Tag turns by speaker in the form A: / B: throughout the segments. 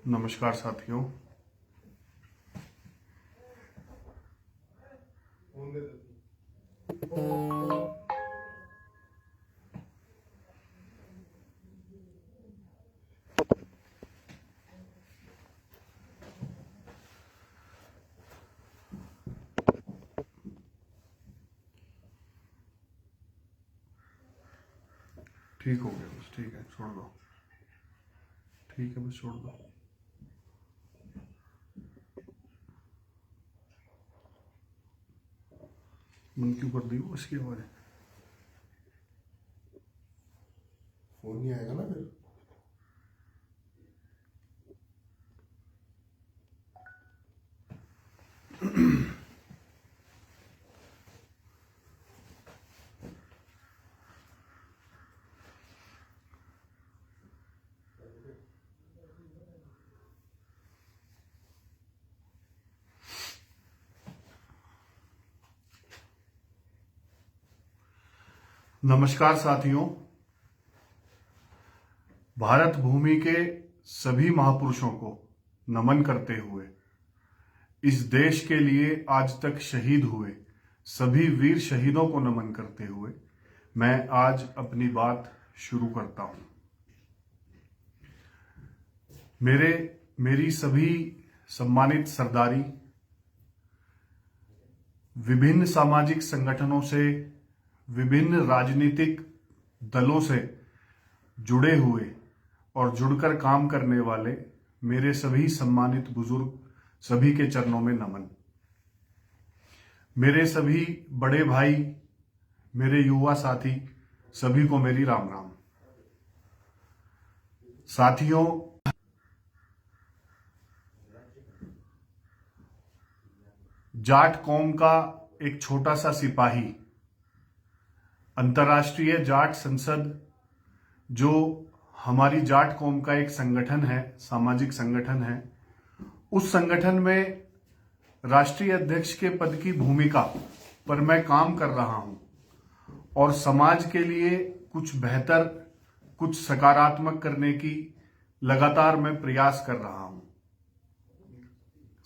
A: नमस्कार साथियों। ठीक हो गया, बस ठीक है, छोड़ दो। ठीक है, बस छोड़ दो। बंद क्यों कर दी वो इसकी आवाज?
B: फोन नहीं आएगा ना फिर।
A: नमस्कार साथियों। भारत भूमि के सभी महापुरुषों को नमन करते हुए, इस देश के लिए आज तक शहीद हुए सभी वीर शहीदों को नमन करते हुए मैं आज अपनी बात शुरू करता हूं। मेरी सभी सम्मानित सरदारी, विभिन्न सामाजिक संगठनों से, विभिन्न राजनीतिक दलों से जुड़े हुए और जुड़कर काम करने वाले मेरे सभी सम्मानित बुजुर्ग, सभी के चरणों में नमन। मेरे सभी बड़े भाई, मेरे युवा साथी, सभी को मेरी राम राम। साथियों, जाट कौम का एक छोटा सा सिपाही, अंतर्राष्ट्रीय जाट संसद, जो हमारी जाट कौम का एक संगठन है, सामाजिक संगठन है, उस संगठन में राष्ट्रीय अध्यक्ष के पद की भूमिका पर मैं काम कर रहा हूं और समाज के लिए कुछ बेहतर, कुछ सकारात्मक करने की लगातार मैं प्रयास कर रहा हूं।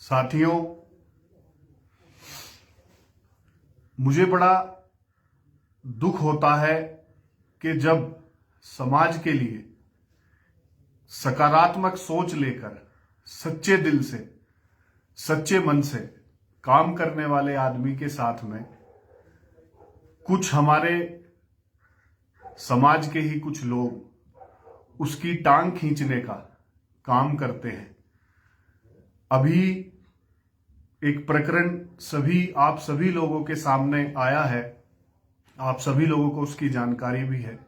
A: साथियों, मुझे बड़ा दुख होता है कि जब समाज के लिए सकारात्मक सोच लेकर, सच्चे दिल से, सच्चे मन से काम करने वाले आदमी के साथ में कुछ हमारे समाज के ही कुछ लोग उसकी टांग खींचने का काम करते हैं। अभी एक प्रकरण आप सभी लोगों के सामने आया है, आप सभी लोगों को उसकी जानकारी भी है।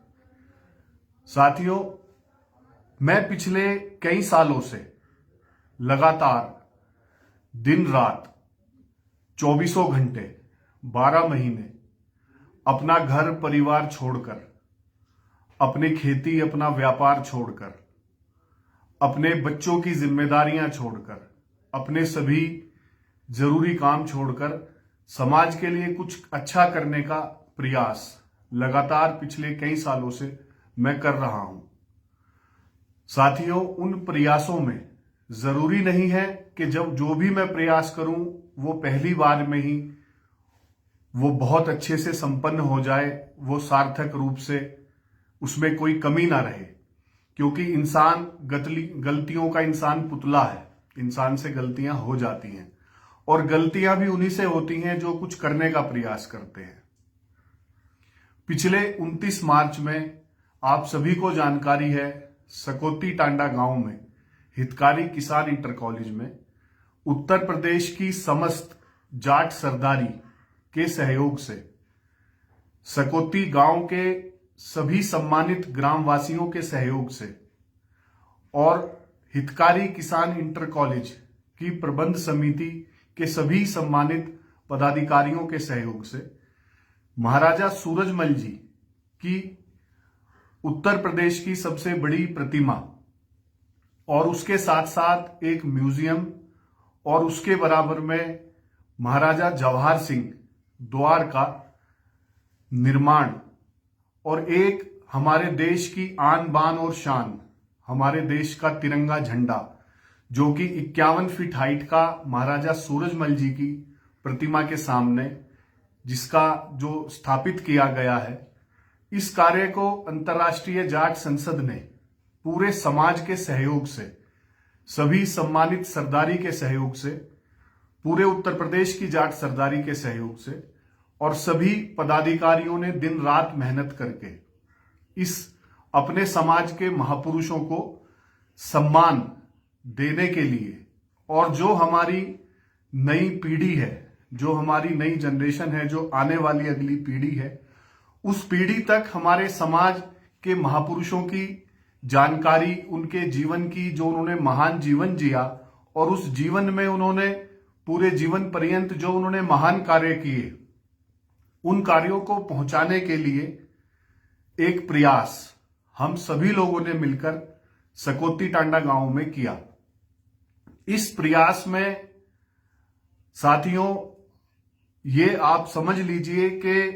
A: साथियों, मैं पिछले कई सालों से लगातार दिन रात 24 घंटे 12 महीने अपना घर परिवार छोड़कर, अपनी खेती, अपना व्यापार छोड़कर, अपने बच्चों की जिम्मेदारियां छोड़कर, अपने सभी जरूरी काम छोड़कर समाज के लिए कुछ अच्छा करने का प्रयास लगातार पिछले कई सालों से मैं कर रहा हूं। साथियों, उन प्रयासों में जरूरी नहीं है कि जब जो भी मैं प्रयास करूं वो पहली बार में ही वो बहुत अच्छे से संपन्न हो जाए, वो सार्थक रूप से उसमें कोई कमी ना रहे, क्योंकि इंसान गलतियों का इंसान पुतला है। इंसान से गलतियां हो जाती हैं और गलतियां भी उन्हीं से होती हैं जो कुछ करने का प्रयास करते हैं। पिछले 29 मार्च में आप सभी को जानकारी है, सकोती टांडा गांव में हितकारी किसान इंटर कॉलेज में उत्तर प्रदेश की समस्त जाट सरदारी के सहयोग से, सकोती गांव के सभी सम्मानित ग्रामवासियों के सहयोग से और हितकारी किसान इंटर कॉलेज की प्रबंध समिति के सभी सम्मानित पदाधिकारियों के सहयोग से महाराजा सूरजमल जी की उत्तर प्रदेश की सबसे बड़ी प्रतिमा और उसके साथ साथ एक म्यूजियम और उसके बराबर में महाराजा जवाहर सिंह द्वार का निर्माण और एक हमारे देश की आन बान और शान, हमारे देश का तिरंगा झंडा जो कि 51 फीट हाइट का महाराजा सूरजमल जी की प्रतिमा के सामने, जिसका जो स्थापित किया गया है, इस कार्य को अंतर्राष्ट्रीय जाट संसद ने पूरे समाज के सहयोग से, सभी सम्मानित सरदारी के सहयोग से, पूरे उत्तर प्रदेश की जाट सरदारी के सहयोग से और सभी पदाधिकारियों ने दिन रात मेहनत करके इस अपने समाज के महापुरुषों को सम्मान देने के लिए, और जो हमारी नई पीढ़ी है, जो हमारी नई जनरेशन है, जो आने वाली अगली पीढ़ी है, उस पीढ़ी तक हमारे समाज के महापुरुषों की जानकारी, उनके जीवन की, जो उन्होंने महान जीवन जिया और उस जीवन में उन्होंने पूरे जीवन पर्यंत जो उन्होंने महान कार्य किए, उन कार्यों को पहुंचाने के लिए एक प्रयास हम सभी लोगों ने मिलकर सकौती टांडा गांव में किया। इस प्रयास में साथियों, ये आप समझ लीजिए कि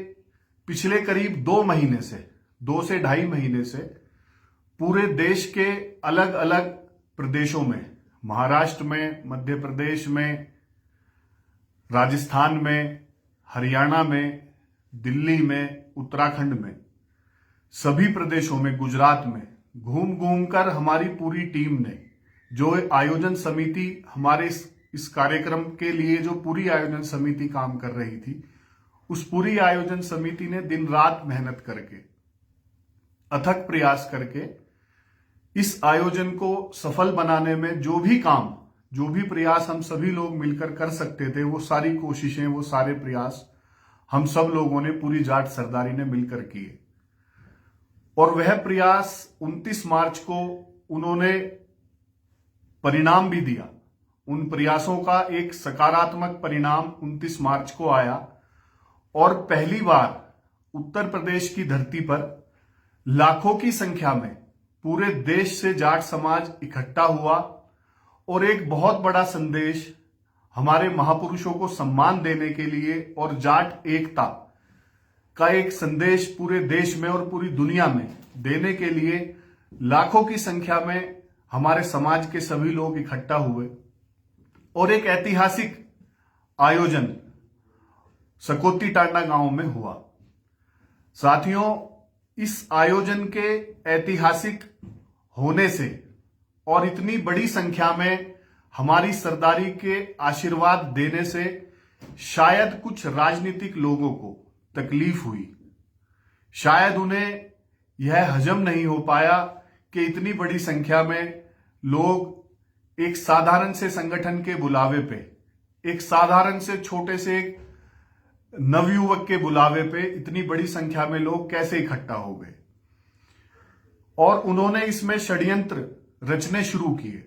A: पिछले करीब 2 महीने से, 2 से ढाई महीने से पूरे देश के अलग अलग प्रदेशों में, महाराष्ट्र में, मध्य प्रदेश में, राजस्थान में, हरियाणा में, दिल्ली में, उत्तराखंड में, सभी प्रदेशों में, गुजरात में घूम घूम कर हमारी पूरी टीम ने, जो आयोजन समिति हमारे इस कार्यक्रम के लिए जो पूरी आयोजन समिति काम कर रही थी, उस पूरी आयोजन समिति ने दिन रात मेहनत करके, अथक प्रयास करके इस आयोजन को सफल बनाने में जो भी काम, जो भी प्रयास हम सभी लोग मिलकर कर सकते थे, वो सारी कोशिशें, वो सारे प्रयास हम सब लोगों ने, पूरी जाट सरदारी ने मिलकर किए। और वह प्रयास 29 मार्च को उन्होंने परिणाम भी दिया। उन प्रयासों का एक सकारात्मक परिणाम 29 मार्च को आया और पहली बार उत्तर प्रदेश की धरती पर लाखों की संख्या में पूरे देश से जाट समाज इकट्ठा हुआ और एक बहुत बड़ा संदेश हमारे महापुरुषों को सम्मान देने के लिए और जाट एकता का एक संदेश पूरे देश में और पूरी दुनिया में देने के लिए लाखों की संख्या में हमारे समाज के सभी लोग इकट्ठा हुए और एक ऐतिहासिक आयोजन सकौती टांडा गांव में हुआ। साथियों, इस आयोजन के ऐतिहासिक होने से और इतनी बड़ी संख्या में हमारी सरदारी के आशीर्वाद देने से शायद कुछ राजनीतिक लोगों को तकलीफ हुई। शायद उन्हें यह हजम नहीं हो पाया कि इतनी बड़ी संख्या में लोग एक साधारण से संगठन के बुलावे पे, एक साधारण से छोटे से एक नवयुवक के बुलावे पे इतनी बड़ी संख्या में लोग कैसे इकट्ठा हो गए। और उन्होंने इसमें षड्यंत्र रचने शुरू किए।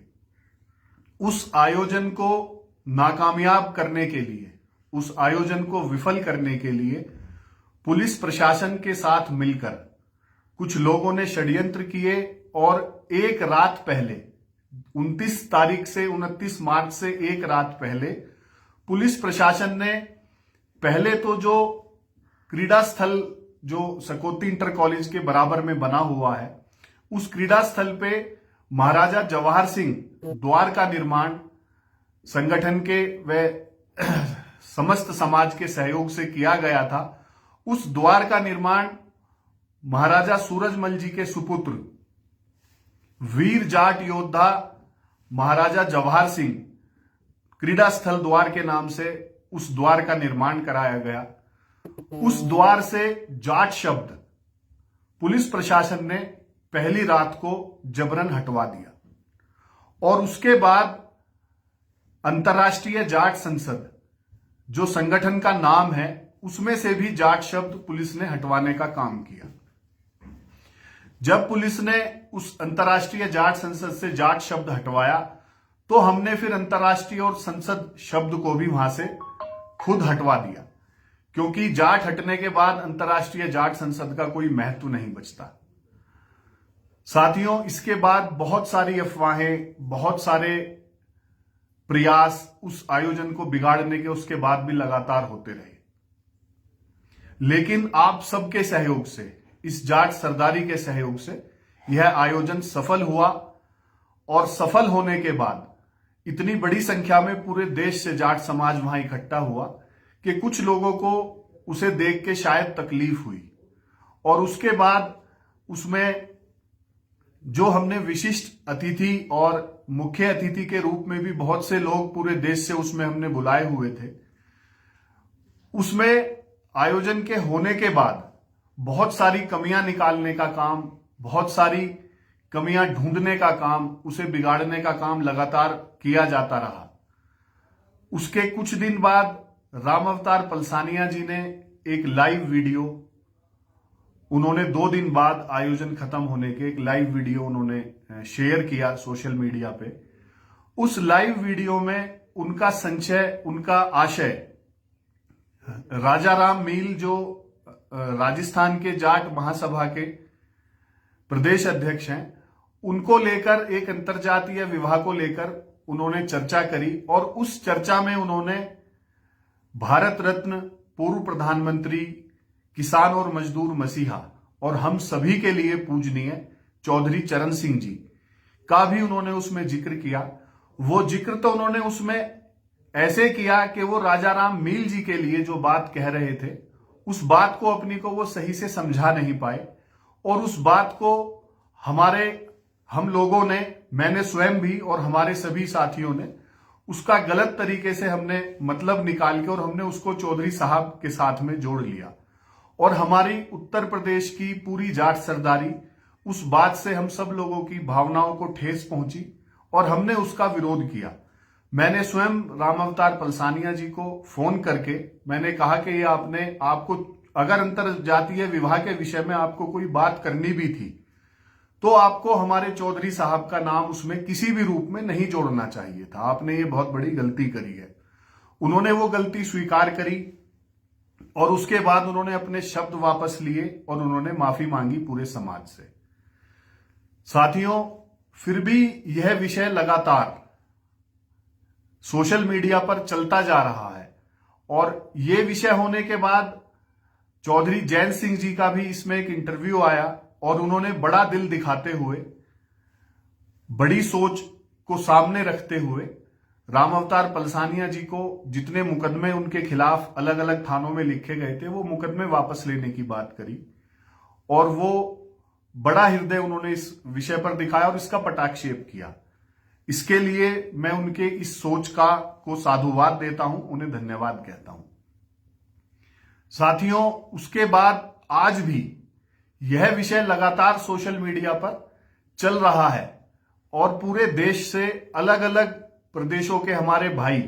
A: उस आयोजन को नाकामयाब करने के लिए, उस आयोजन को विफल करने के लिए पुलिस प्रशासन के साथ मिलकर कुछ लोगों ने षड्यंत्र किए और एक रात पहले, 29 तारीख से 29 मार्च से एक रात पहले पुलिस प्रशासन ने पहले तो जो क्रीड़ा स्थल जो सकौती इंटर कॉलेज के बराबर में बना हुआ है, उस क्रीड़ा स्थल पे महाराजा जवाहर सिंह द्वार का निर्माण संगठन के व समस्त समाज के सहयोग से किया गया था। उस द्वार का निर्माण महाराजा सूरजमल जी के सुपुत्र वीर जाट योद्धा महाराजा जवाहर सिंह क्रीड़ा स्थल द्वार के नाम से उस द्वार का निर्माण कराया गया। उस द्वार से जाट शब्द पुलिस प्रशासन ने पहली रात को जबरन हटवा दिया और उसके बाद अंतर्राष्ट्रीय जाट संसद जो संगठन का नाम है, उसमें से भी जाट शब्द पुलिस ने हटवाने का काम किया। जब पुलिस ने उस अंतर्राष्ट्रीय जाट संसद से जाट शब्द हटवाया तो हमने फिर अंतर्राष्ट्रीय और संसद शब्द को भी वहां से खुद हटवा दिया, क्योंकि जाट हटने के बाद अंतर्राष्ट्रीय जाट संसद का कोई महत्व नहीं बचता। साथियों, इसके बाद बहुत सारी अफवाहें, बहुत सारे प्रयास उस आयोजन को बिगाड़ने के उसके बाद भी लगातार होते रहे, लेकिन आप सबके सहयोग से, इस जाट सरदारी के सहयोग से यह आयोजन सफल हुआ और सफल होने के बाद इतनी बड़ी संख्या में पूरे देश से जाट समाज वहां इकट्ठा हुआ कि कुछ लोगों को उसे देख के शायद तकलीफ हुई, और उसके बाद उसमें जो हमने विशिष्ट अतिथि और मुख्य अतिथि के रूप में भी बहुत से लोग पूरे देश से उसमें हमने बुलाए हुए थे, उसमें आयोजन के होने के बाद बहुत सारी कमियां निकालने का काम, बहुत सारी कमियां ढूंढने का काम, उसे बिगाड़ने का काम लगातार किया जाता रहा। उसके कुछ दिन बाद राम अवतार पलसानिया जी ने एक लाइव वीडियो, उन्होंने 2 दिन बाद आयोजन खत्म होने के एक लाइव वीडियो उन्होंने शेयर किया सोशल मीडिया पे। उस लाइव वीडियो में उनका संशय, उनका आशय राजा राम मील जो राजस्थान के जाट महासभा के प्रदेश अध्यक्ष हैं, उनको लेकर, एक अंतरजातीय विवाह को लेकर उन्होंने चर्चा करी, और उस चर्चा में उन्होंने भारत रत्न पूर्व प्रधानमंत्री, किसान और मजदूर मसीहा और हम सभी के लिए पूजनीय चौधरी चरण सिंह जी का भी उन्होंने उसमें जिक्र किया। वो जिक्र तो उन्होंने उसमें ऐसे किया कि वो राजा राम मील जी के लिए जो बात कह रहे थे, उस बात को अपनी को वो सही से समझा नहीं पाए, और उस बात को हम लोगों ने, मैंने स्वयं भी और हमारे सभी साथियों ने उसका गलत तरीके से हमने मतलब निकाल के, और हमने उसको चौधरी साहब के साथ में जोड़ लिया, और हमारी उत्तर प्रदेश की पूरी जाट सरदारी, उस बात से हम सब लोगों की भावनाओं को ठेस पहुंची और हमने उसका विरोध किया। मैंने स्वयं राम अवतार पलसानिया जी को फोन करके मैंने कहा कि ये आपको अगर अंतरजातीय विवाह के विषय में आपको कोई बात करनी भी थी, तो आपको हमारे चौधरी साहब का नाम उसमें किसी भी रूप में नहीं जोड़ना चाहिए था। आपने ये बहुत बड़ी गलती करी है। उन्होंने वो गलती स्वीकार करी, और उसके बाद उन्होंने अपने शब्द वापस लिए और उन्होंने माफी मांगी पूरे समाज से। साथियों, फिर भी यह विषय लगातार सोशल मीडिया पर चलता जा रहा है, और यह विषय होने के बाद चौधरी जैन सिंह जी का भी इसमें एक इंटरव्यू आया, और उन्होंने बड़ा दिल दिखाते हुए, बड़ी सोच को सामने रखते हुए राम अवतार पलसानिया जी को जितने मुकदमे उनके खिलाफ अलग अलग थानों में लिखे गए थे, वो मुकदमे वापस लेने की बात करी, और वो बड़ा हृदय उन्होंने इस विषय पर दिखाया और इसका पटाक्षेप किया। इसके लिए मैं उनके इस सोच को साधुवाद देता हूं, उन्हें धन्यवाद कहता हूं। साथियों, उसके बाद आज भी यह विषय लगातार सोशल मीडिया पर चल रहा है, और पूरे देश से अलग अलग प्रदेशों के हमारे भाई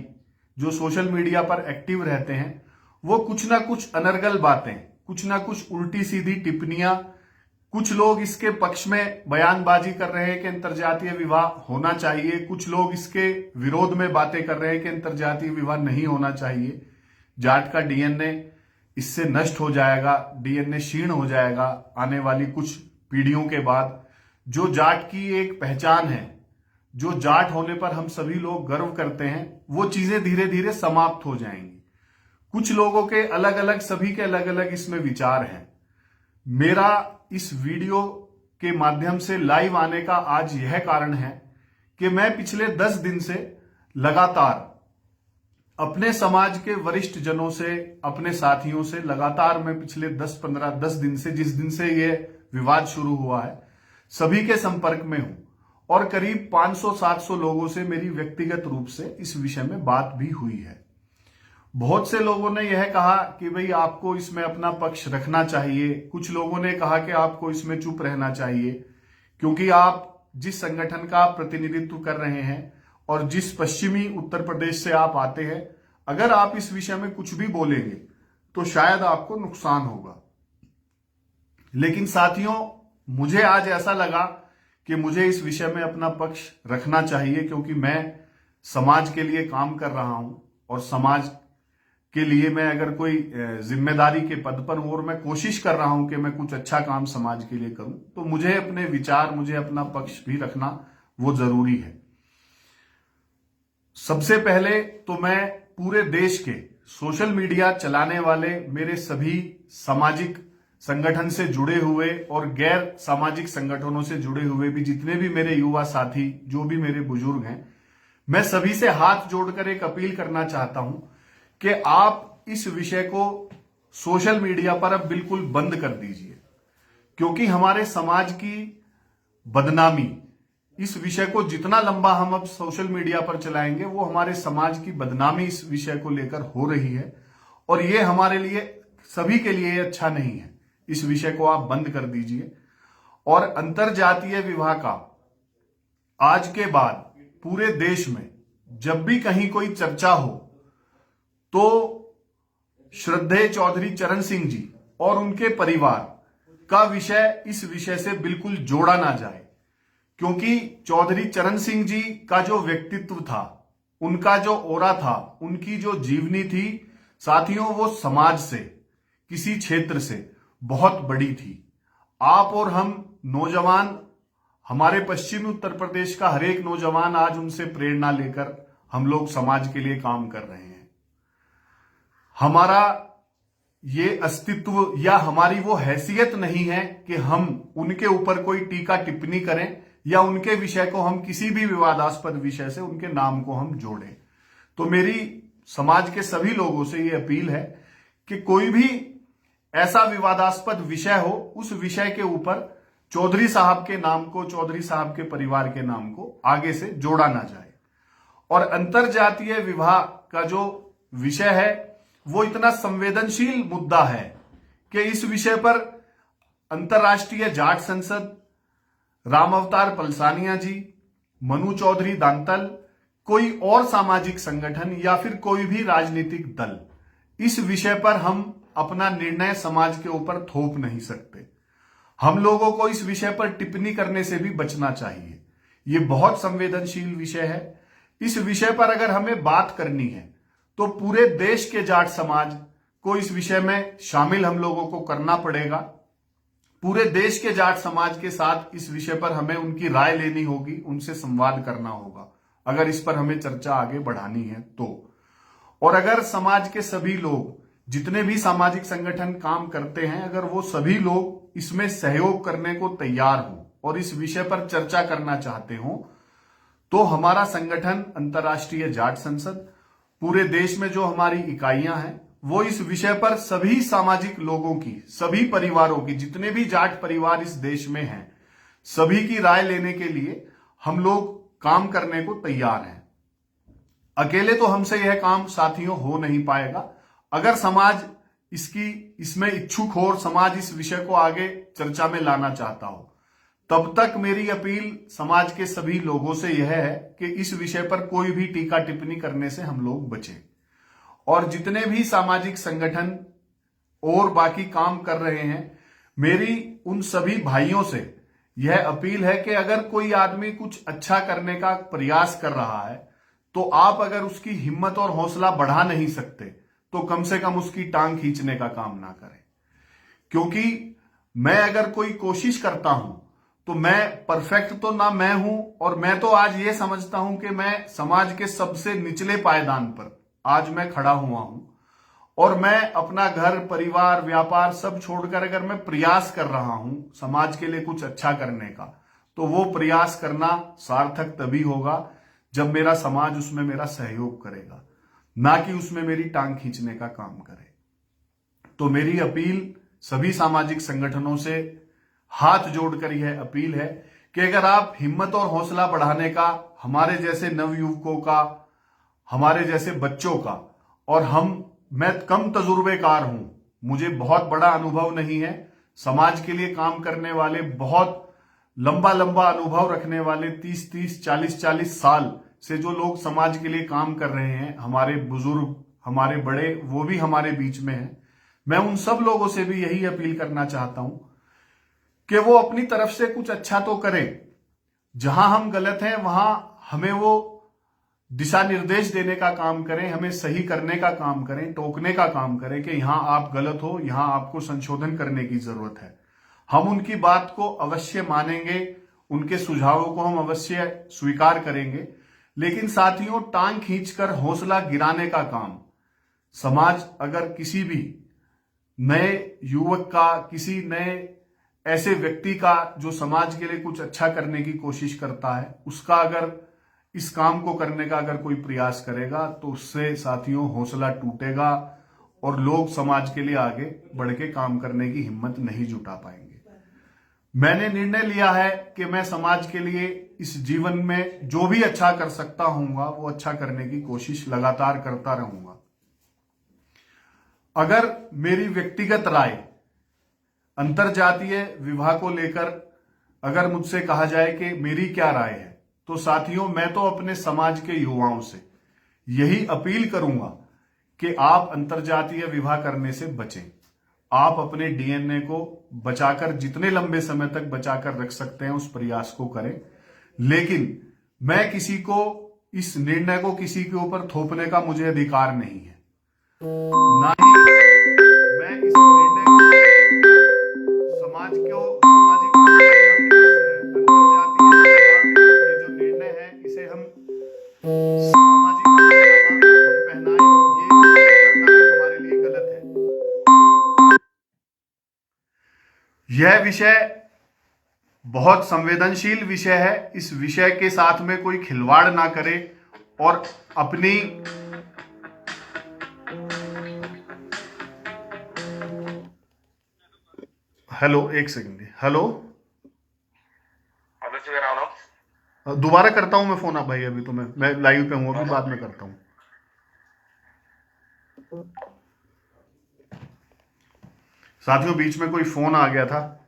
A: जो सोशल मीडिया पर एक्टिव रहते हैं, वो कुछ ना कुछ अनर्गल बातें, कुछ ना कुछ उल्टी सीधी टिप्पणियां, कुछ लोग इसके पक्ष में बयानबाजी कर रहे हैं कि अंतरजातीय विवाह होना चाहिए, कुछ लोग इसके विरोध में बातें कर रहे हैं कि अंतरजातीय विवाह नहीं होना चाहिए, जाट का डीएनए इससे नष्ट हो जाएगा, डीएनए क्षीण हो जाएगा आने वाली कुछ पीढ़ियों के बाद। जो जाट की एक पहचान है, जो जाट होने पर हम सभी लोग गर्व करते हैं, वो चीजें धीरे धीरे समाप्त हो जाएंगी। कुछ लोगों के अलग अलग, सभी के अलग अलग इसमें विचार हैं। मेरा इस वीडियो के माध्यम से लाइव आने का आज यह कारण है कि मैं पिछले 10 दिन से लगातार अपने समाज के वरिष्ठ जनों से, अपने साथियों से लगातार मैं पिछले 10 दिन से, जिस दिन से यह विवाद शुरू हुआ है, सभी के संपर्क में हूं, और करीब 500-700 लोगों से मेरी व्यक्तिगत रूप से इस विषय में बात भी हुई है। बहुत से लोगों ने यह कहा कि भाई आपको इसमें अपना पक्ष रखना चाहिए, कुछ लोगों ने कहा कि आपको इसमें चुप रहना चाहिए, क्योंकि आप जिस संगठन का प्रतिनिधित्व कर रहे हैं और जिस पश्चिमी उत्तर प्रदेश से आप आते हैं, अगर आप इस विषय में कुछ भी बोलेंगे तो शायद आपको नुकसान होगा। लेकिन साथियों, मुझे आज ऐसा लगा कि मुझे इस विषय में अपना पक्ष रखना चाहिए, क्योंकि मैं समाज के लिए काम कर रहा हूं, और समाज के लिए मैं अगर कोई जिम्मेदारी के पद पर हूं और मैं कोशिश कर रहा हूं कि मैं कुछ अच्छा काम समाज के लिए करूं, तो मुझे अपने विचार, मुझे अपना पक्ष भी रखना वो जरूरी है। सबसे पहले तो मैं पूरे देश के सोशल मीडिया चलाने वाले मेरे सभी सामाजिक संगठन से जुड़े हुए और गैर सामाजिक संगठनों से जुड़े हुए भी जितने भी मेरे युवा साथी, जो भी मेरे बुजुर्ग हैं, मैं सभी से हाथ जोड़कर एक अपील करना चाहता हूं कि आप इस विषय को सोशल मीडिया पर अब बिल्कुल बंद कर दीजिए, क्योंकि हमारे समाज की बदनामी, इस विषय को जितना लंबा हम अब सोशल मीडिया पर चलाएंगे वो हमारे समाज की बदनामी इस विषय को लेकर हो रही है, और ये हमारे लिए सभी के लिए अच्छा नहीं है। इस विषय को आप बंद कर दीजिए। और अंतरजातीय विवाह का आज के बाद पूरे देश में जब भी कहीं कोई चर्चा हो तो श्रद्धेय चौधरी चरण सिंह जी और उनके परिवार का विषय इस विषय से बिल्कुल जोड़ा ना जाए, क्योंकि चौधरी चरण सिंह जी का जो व्यक्तित्व था, उनका जो ओरा था, उनकी जो जीवनी थी साथियों, वो समाज से, किसी क्षेत्र से बहुत बड़ी थी। आप और हम नौजवान, हमारे पश्चिमी उत्तर प्रदेश का हर एक नौजवान आज उनसे प्रेरणा लेकर हम लोग समाज के लिए काम कर रहे हैं। हमारा ये अस्तित्व या हमारी वो हैसियत नहीं है कि हम उनके ऊपर कोई टीका टिप्पणी करें या उनके विषय को हम किसी भी विवादास्पद विषय से उनके नाम को हम जोड़ें। तो मेरी समाज के सभी लोगों से ये अपील है कि कोई भी ऐसा विवादास्पद विषय हो, उस विषय के ऊपर चौधरी साहब के नाम को, चौधरी साहब के परिवार के नाम को आगे से जोड़ा ना जाए। और अंतरजातीय विवाह का जो विषय है वो इतना संवेदनशील मुद्दा है कि इस विषय पर अंतर्राष्ट्रीय जाट संसद, राम अवतार पलसानिया जी, मनु चौधरी दांतल, कोई और सामाजिक संगठन या फिर कोई भी राजनीतिक दल इस विषय पर हम अपना निर्णय समाज के ऊपर थोप नहीं सकते। हम लोगों को इस विषय पर टिप्पणी करने से भी बचना चाहिए। ये बहुत संवेदनशील विषय है। इस विषय पर अगर हमें बात करनी है तो पूरे देश के जाट समाज को इस विषय में शामिल हम लोगों को करना पड़ेगा। पूरे देश के जाट समाज के साथ इस विषय पर हमें उनकी राय लेनी होगी, उनसे संवाद करना होगा अगर इस पर हमें चर्चा आगे बढ़ानी है तो। और अगर समाज के सभी लोग, जितने भी सामाजिक संगठन काम करते हैं, अगर वो सभी लोग इसमें सहयोग करने को तैयार हो और इस विषय पर चर्चा करना चाहते हो तो हमारा संगठन अंतर्राष्ट्रीय जाट संसद, पूरे देश में जो हमारी इकाइयां हैं, वो इस विषय पर सभी सामाजिक लोगों की, सभी परिवारों की, जितने भी जाट परिवार इस देश में हैं, सभी की राय लेने के लिए हम लोग काम करने को तैयार हैं। अकेले तो हमसे यह काम साथियों हो नहीं पाएगा। अगर समाज इसमें इच्छुक हो और समाज इस विषय को आगे चर्चा में लाना चाहता हो, तब तक मेरी अपील समाज के सभी लोगों से यह है कि इस विषय पर कोई भी टीका टिप्पणी करने से हम लोग बचें। और जितने भी सामाजिक संगठन और बाकी काम कर रहे हैं, मेरी उन सभी भाइयों से यह अपील है कि अगर कोई आदमी कुछ अच्छा करने का प्रयास कर रहा है तो आप अगर उसकी हिम्मत और हौसला बढ़ा नहीं सकते तो कम से कम उसकी टांग खींचने का काम ना करें। क्योंकि मैं अगर कोई कोशिश करता हूं तो मैं परफेक्ट तो ना मैं हूं, और मैं तो आज ये समझता हूं कि मैं समाज के सबसे निचले पायदान पर आज मैं खड़ा हुआ हूं, और मैं अपना घर, परिवार, व्यापार सब छोड़कर अगर मैं प्रयास कर रहा हूं समाज के लिए कुछ अच्छा करने का, तो वो प्रयास करना सार्थक तभी होगा जब मेरा समाज उसमें मेरा सहयोग करेगा, ना कि उसमें मेरी टांग खींचने का काम करे। तो मेरी अपील सभी सामाजिक संगठनों से हाथ जोड़कर यह अपील है कि अगर आप हिम्मत और हौसला बढ़ाने का, हमारे जैसे नवयुवकों का, हमारे जैसे बच्चों का, और मैं कम तजुर्बेकार हूं, मुझे बहुत बड़ा अनुभव नहीं है, समाज के लिए काम करने वाले, बहुत लंबा अनुभव रखने वाले 30 40 साल से जो लोग समाज के लिए काम कर रहे हैं, हमारे बुजुर्ग, हमारे बड़े, वो भी हमारे बीच में हैं। मैं उन सब लोगों से भी यही अपील करना चाहता हूं कि वो अपनी तरफ से कुछ अच्छा तो करें। जहां हम गलत हैं वहां हमें वो दिशा निर्देश देने का काम करें, हमें सही करने का काम करें, टोकने का काम करें कि यहां आप गलत हो, यहां आपको संशोधन करने की जरूरत है। हम उनकी बात को अवश्य मानेंगे, उनके सुझावों को हम अवश्य स्वीकार करेंगे, लेकिन साथियों टांग खींचकर हौसला गिराने का काम, समाज अगर किसी भी नए युवक का, किसी नए ऐसे व्यक्ति का जो समाज के लिए कुछ अच्छा करने की कोशिश करता है, उसका अगर इस काम को करने का अगर कोई प्रयास करेगा तो उससे साथियों हौसला टूटेगा और लोग समाज के लिए आगे बढ़ के काम करने की हिम्मत नहीं जुटा पाएंगे। मैंने निर्णय लिया है कि मैं समाज के लिए इस जीवन में जो भी अच्छा कर सकता हूंगा वो अच्छा करने की कोशिश लगातार करता रहूंगा। अगर मेरी व्यक्तिगत राय अंतरजातीय विवाह को लेकर अगर मुझसे कहा जाए कि मेरी क्या राय है, तो साथियों मैं तो अपने समाज के युवाओं से यही अपील करूंगा कि आप अंतरजातीय विवाह करने से बचें। आप अपने डीएनए को बचाकर जितने लंबे समय तक बचाकर रख सकते हैं उस प्रयास को करें, लेकिन मैं किसी को इस निर्णय को किसी के ऊपर थोपने का मुझे अधिकार नहीं है, ना ही मैं इस निर्णय को समाज को सामाजिक रूप से हम इस अंतरजातीय विवाह ये जो निर्णय है इसे हम सामाजिक पहनावा हम पहनाएं, ये करना भी हमारे लिए गलत है। यह विषय बहुत संवेदनशील विषय है। इस विषय के साथ में कोई खिलवाड़ ना करे और अपनी हेलो, एक सेकंड, हेलो, दोबारा करता हूं मैं फोन। आप भाई अभी तो मैं लाइव पे हूं, अभी बाद में करता हूं। साथियों बीच में कोई फोन आ गया था।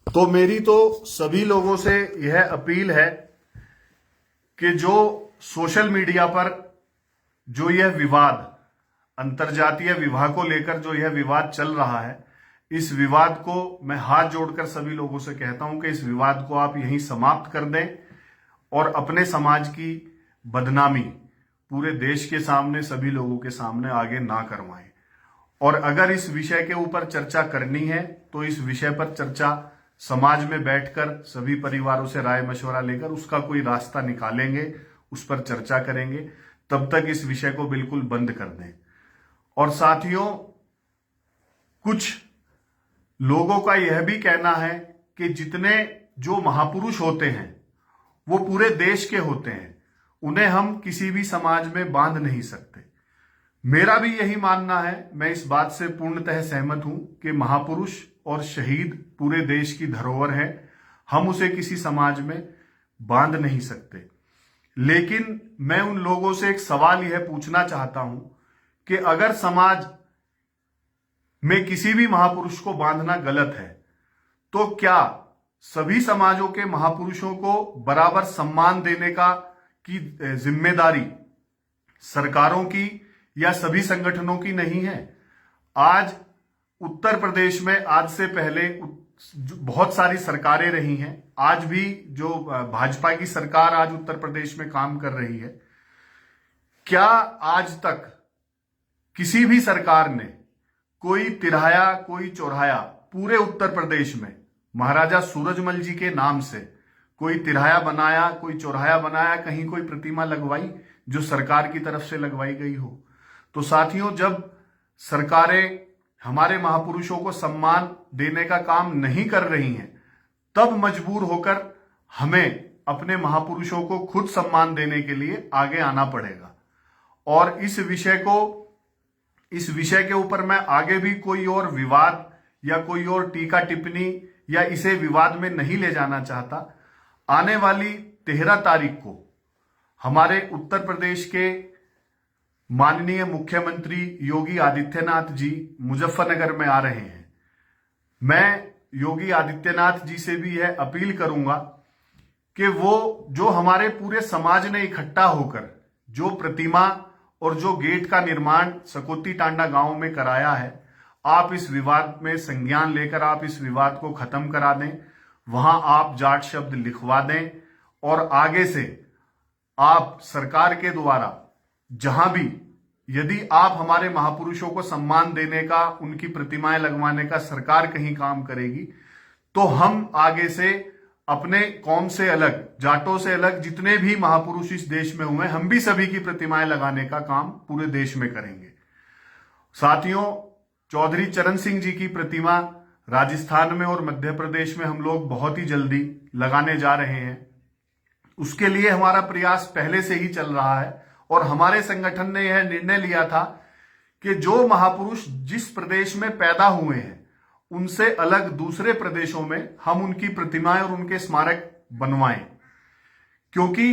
A: तो मेरी तो सभी लोगों से यह अपील है कि जो सोशल मीडिया पर जो यह विवाद अंतरजातीय विवाह को लेकर जो यह विवाद चल रहा है, इस विवाद को मैं हाथ जोड़कर सभी लोगों से कहता हूं कि इस विवाद को आप यहीं समाप्त कर दें और अपने समाज की बदनामी पूरे देश के सामने सभी लोगों के सामने आगे ना करवाएं। और अगर इस विषय के ऊपर चर्चा करनी है तो इस विषय पर चर्चा समाज में बैठकर सभी परिवारों से राय मशवरा लेकर उसका कोई रास्ता निकालेंगे, उस पर चर्चा करेंगे। तब तक इस विषय को बिल्कुल बंद कर दें। और साथियों कुछ लोगों का यह भी कहना है कि जितने जो महापुरुष होते हैं वो पूरे देश के होते हैं, उन्हें हम किसी भी समाज में बांध नहीं सकते। मेरा भी यही मानना है, मैं इस बात से पूर्णतः सहमत हूं कि महापुरुष और शहीद पूरे देश की धरोहर है, हम उसे किसी समाज में बांध नहीं सकते। लेकिन मैं उन लोगों से एक सवाल यह पूछना चाहता हूं कि अगर समाज में किसी भी महापुरुष को बांधना गलत है, तो क्या सभी समाजों के महापुरुषों को बराबर सम्मान देने की जिम्मेदारी सरकारों की या सभी संगठनों की नहीं है? आज उत्तर प्रदेश में आज से पहले बहुत सारी सरकारें रही हैं, आज भी जो भाजपा की सरकार आज उत्तर प्रदेश में काम कर रही है, क्या आज तक किसी भी सरकार ने कोई तिराया कोई चौराया पूरे उत्तर प्रदेश में महाराजा सूरजमल जी के नाम से कोई तिराया बनाया, कोई चौराया बनाया, कहीं कोई प्रतिमा लगवाई जो सरकार की तरफ से लगवाई गई हो? तो साथियों जब सरकारें हमारे महापुरुषों को सम्मान देने का काम नहीं कर रही हैं, तब मजबूर होकर हमें अपने महापुरुषों को खुद सम्मान देने के लिए आगे आना पड़ेगा। और इस विषय के ऊपर मैं आगे भी कोई और विवाद या कोई और टीका टिप्पणी या इसे विवाद में नहीं ले जाना चाहता। आने वाली 13 तारीख को हमारे उत्तर प्रदेश के माननीय मुख्यमंत्री योगी आदित्यनाथ जी मुजफ्फरनगर में आ रहे हैं। मैं योगी आदित्यनाथ जी से भी यह अपील करूंगा कि वो जो हमारे पूरे समाज ने इकट्ठा होकर जो प्रतिमा और जो गेट का निर्माण सकोती टांडा गांव में कराया है, आप इस विवाद में संज्ञान लेकर आप इस विवाद को खत्म करा दें। वहां आप जाट शब्द लिखवा दें और आगे से आप सरकार के द्वारा जहां भी यदि आप हमारे महापुरुषों को सम्मान देने का, उनकी प्रतिमाएं लगवाने का सरकार कहीं काम करेगी, तो हम आगे से अपने कौम से अलग, जाटों से अलग जितने भी महापुरुष इस देश में हुए, हम भी सभी की प्रतिमाएं लगाने का काम पूरे देश में करेंगे। साथियों, चौधरी चरण सिंह जी की प्रतिमा राजस्थान में और मध्य प्रदेश में हम लोग बहुत ही जल्दी लगाने जा रहे हैं। उसके लिए हमारा प्रयास पहले से ही चल रहा है और हमारे संगठन ने यह निर्णय लिया था कि जो महापुरुष जिस प्रदेश में पैदा हुए हैं उनसे अलग दूसरे प्रदेशों में हम उनकी प्रतिमाएं और उनके स्मारक बनवाएं, क्योंकि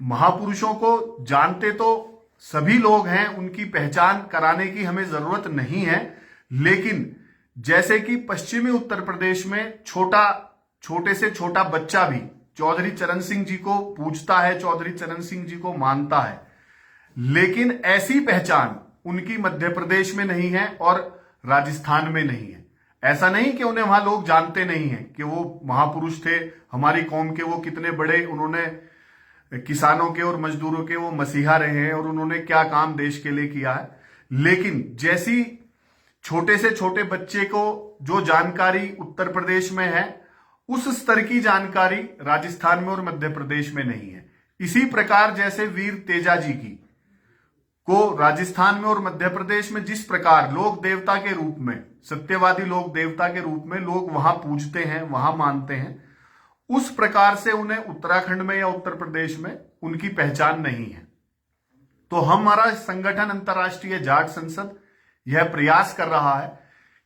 A: महापुरुषों को जानते तो सभी लोग हैं, उनकी पहचान कराने की हमें जरूरत नहीं है। लेकिन जैसे कि पश्चिमी उत्तर प्रदेश में छोटे से छोटा बच्चा भी चौधरी चरण सिंह जी को पूजता है, चौधरी चरण सिंह जी को मानता है, लेकिन ऐसी पहचान उनकी मध्य प्रदेश में नहीं है और राजस्थान में नहीं है। ऐसा नहीं कि उन्हें वहां लोग जानते नहीं हैं कि वो महापुरुष थे, हमारी कौम के वो कितने बड़े, उन्होंने किसानों के और मजदूरों के वो मसीहा रहे हैं और उन्होंने क्या काम देश के लिए किया है। लेकिन जैसी छोटे से छोटे बच्चे को जो जानकारी उत्तर प्रदेश में है, उस स्तर की जानकारी राजस्थान में और मध्य प्रदेश में नहीं है। इसी प्रकार जैसे वीर तेजा जी की को राजस्थान में और मध्य प्रदेश में जिस प्रकार लोक देवता के रूप में, सत्यवादी लोक देवता के रूप में लोग वहां पूजते हैं, वहां मानते हैं, उस प्रकार से उन्हें उत्तराखंड में या उत्तर प्रदेश में उनकी पहचान नहीं है। तो हमारा संगठन अंतर्राष्ट्रीय जाट संसद यह प्रयास कर रहा है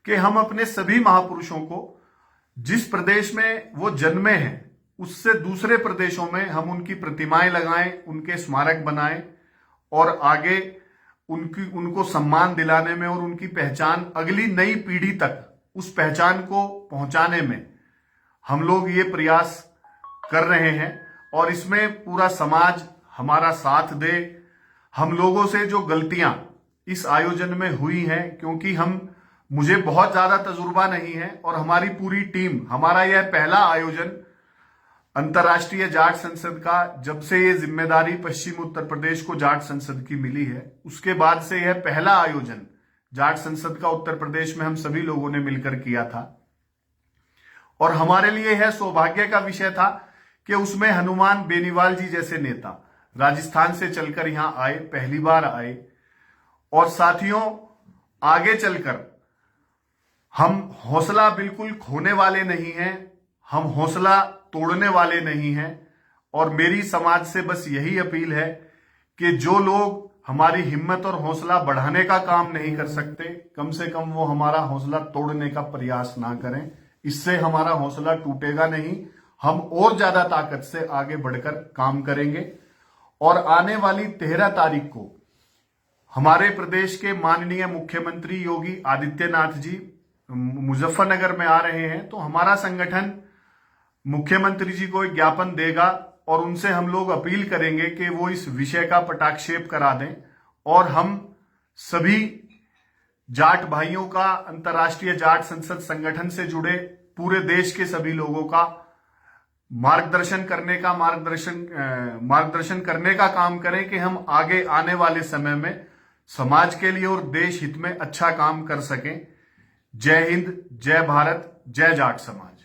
A: कि हम अपने सभी महापुरुषों को जिस प्रदेश में वो जन्मे हैं उससे दूसरे प्रदेशों में हम उनकी प्रतिमाएं लगाएं, उनके स्मारक बनाएं और आगे उनको सम्मान दिलाने में और उनकी पहचान अगली नई पीढ़ी तक उस पहचान को पहुंचाने में हम लोग ये प्रयास कर रहे हैं। और इसमें पूरा समाज हमारा साथ दे। हम लोगों से जो गलतियां इस आयोजन में हुई हैं, क्योंकि मुझे बहुत ज्यादा तजुर्बा नहीं है और हमारी पूरी टीम, हमारा यह पहला आयोजन अंतर्राष्ट्रीय जाट संसद का, जब से ये जिम्मेदारी पश्चिम उत्तर प्रदेश को जाट संसद की मिली है उसके बाद से यह पहला आयोजन जाट संसद का उत्तर प्रदेश में हम सभी लोगों ने मिलकर किया था। और हमारे लिए यह सौभाग्य का विषय था कि उसमें हनुमान बेनीवाल जी जैसे नेता राजस्थान से चलकर यहां आए, पहली बार आए। और साथियों, आगे चलकर हम हौसला बिल्कुल खोने वाले नहीं हैं, हम हौसला तोड़ने वाले नहीं हैं। और मेरी समाज से बस यही अपील है कि जो लोग हमारी हिम्मत और हौसला बढ़ाने का काम नहीं कर सकते, कम से कम वो हमारा हौसला तोड़ने का प्रयास ना करें। इससे हमारा हौसला टूटेगा नहीं, हम और ज्यादा ताकत से आगे बढ़कर काम करेंगे। और आने वाली 13 तारीख को हमारे प्रदेश के माननीय मुख्यमंत्री योगी आदित्यनाथ जी मुजफ्फरनगर में आ रहे हैं। तो हमारा संगठन मुख्यमंत्री जी को एक ज्ञापन देगा और उनसे हम लोग अपील करेंगे कि वो इस विषय का पटाक्षेप करा दें और हम सभी जाट भाइयों का, अंतर्राष्ट्रीय जाट संसद संगठन से जुड़े पूरे देश के सभी लोगों का मार्गदर्शन करने का काम करें कि हम आगे आने वाले समय में समाज के लिए और देश हित में अच्छा काम कर सकें। जय हिंद, जय भारत, जय जाट समाज।